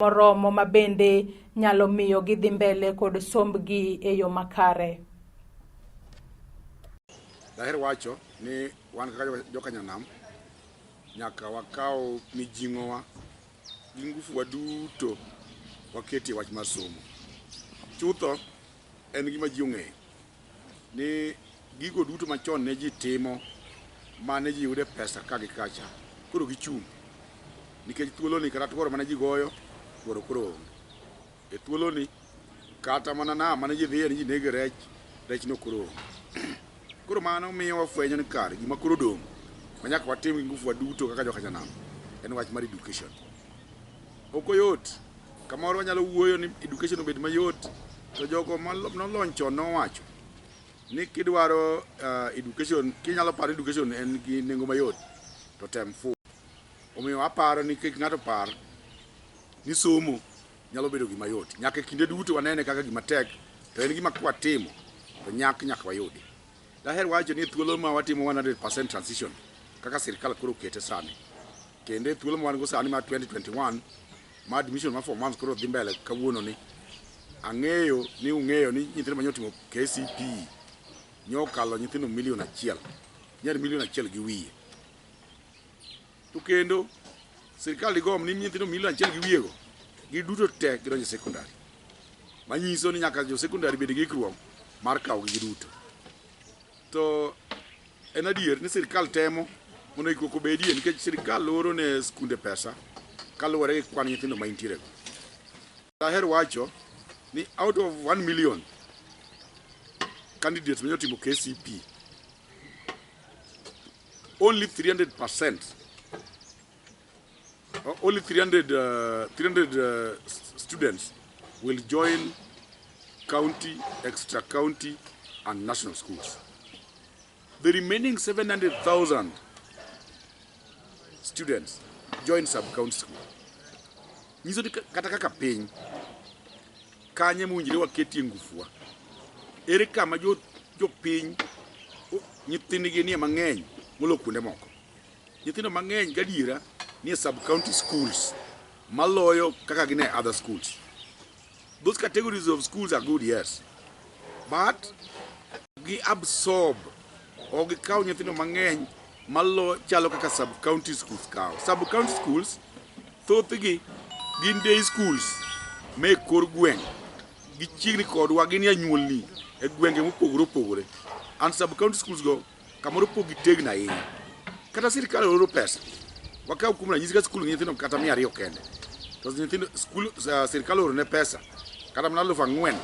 moromo mabende nyalo miyo gidhi mbele kod sombgi e yo makare. Daher wacho ni wan kaka jokanyanam nyaka wakao mijing'owa gi ngufu waduto waketi wach mar somo. Chutho en gima ji ong'eyo ni gigo duto machon ne ji timo mane ji yude pesa ka gi kacha koro gichung' nikech thuolo ni kata tuoro mane ji goyo tuoro koro onge. E thuolo ni kata mana nam mane ji dhiye ni ji nege rech no koro onge. Koro mano miyo wafwenyo ni kare gima koro dong' manyaka watim gi ngufu waduto kaka jokanyanam en wach mar education. Ok oyot kamoro wanyalo wuoyo ni education obed mayot to jogo nolony chon nowacho ni kidwaro education kinyalo paro education en gi nengo mayot to tem fu. Omiyo aparo ni kik ng'ato par ni somo nyalo bedo gima yot. Nyaka kinde duto wanene kaka gima tek to en gima kwatimo to nyaka wayudi. Daher wacho ni thuolo ma watimo 100% transition kaka sirkal koro kete sani. Kende thuolo ma wan go sani ma 2021 ma admission ma 4 months koro dhi mbele kawuono ni ang'eyo ni nyithindo manyotimo KCPE nyokalo nyithindo milion 1, nyari milion 1 gi wiye. To kendo sirkal igom ni nyithindo milion 1 gi wiyego giduto te gidonjo sekondari. Manyiso ni nyaka jo sekondari bed gi ikruok mar kawo gi duto. To en adier ni sirkal temo mondo ikruok obedie nikech sirkal oro ne skunde pesa kaluwore gi kwan nyithindo ma intierego. Daher wacho ni out of 1 million candidates manyotimo KCPE, only 300% only 300 students will join county, extra county and national schools. The remaining 700,000 students join sub-county school. Niso kata kaka piny kanye munjire waketi ngufuwa. Ere kama jo piny nyithindgi nie mang'eny molo kuonde moko. Nyithindo mang'eny gadiera nie sub-county schools maloyo kaka gine other schools. Those categories of schools are good, yes, but gi absorb o gi kaw nyithindo mang'eny malo chalo kaka sub-county schools kaw. Sub-county schools thothgi gin day schools me kor gweng' gichiegni kodwa gin anyuolni e gwenge mopogore opogore. And sub-county schools go kamoro pogi tegna ahinya. Kata sirkal oro pesa wakaw kuom ranyisi ka skul nyithindo kata 200 kende to nyithindo skul sirkal oro ne pesa kata mana 4,000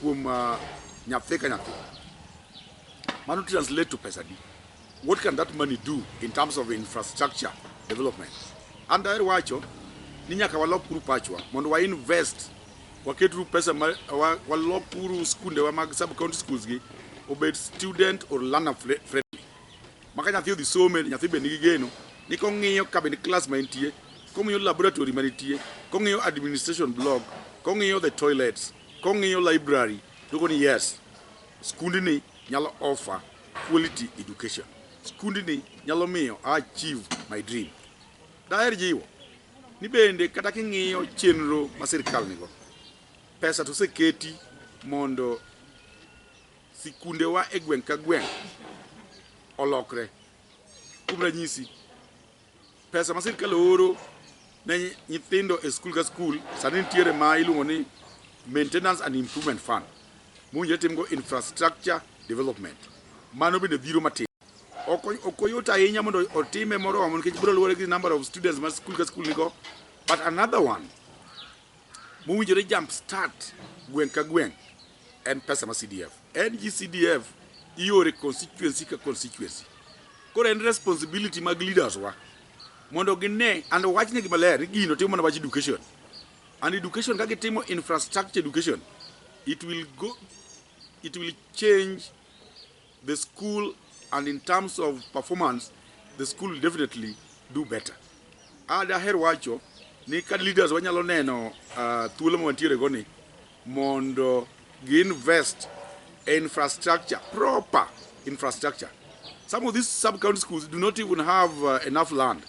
kuom nyathi ka nyathi. Mano translate to pesa di. What can that money do in terms of infrastructure development? And daher wacho ni nyaka walok puru pachwa mondo wa invest waketru pesa walok puru skunde wa mag sub-county schools gi obed student or learner friendly. Maka nyathi odhi some, nyathi be nigi geno ni kong'iyo cabinet class ma entie, kong'iyo laboratory ma nitie, kong'iyo administration block, kong'iyo the toilets, kong'iyo library, to ni yes, skundni nyalo offer quality education. Skundni nyalo miyo achieve my dream. Daher jiwo ni bende kata king'iyo chenro ma sirkal nigo, pesa to seketi mondo sikunde wa e gweng' ka gweng' olokre. Kuom ranyisi, pesa ma sirkal oro ne nyithindo e skul ka skul sani nitiere ma iluongo ni maintenance and improvement fund munje timgo infrastructure development. Mano bende dhiro matin. Ok oyot ahinya mondo otime moromo nikech biro luwore gi number of students ma skul ka skul nigo. But another one munjore jump start gweng' ka gweng' en pesa ma CDF. NGCDF iore constituency ka constituency. Koro en responsibility mag leaders wa mondo gine and wachne gi maler ni gino timo na wach education. And education ka gitimo infrastructure education, it will change the school, and in terms of performance the school will definitely do better. Daher wacho ni ka leaders wanyalo neno thuolo ma wantiere go ni mondo gi invest in infrastructure, proper infrastructure. Some of these sub-county schools do not even have enough land.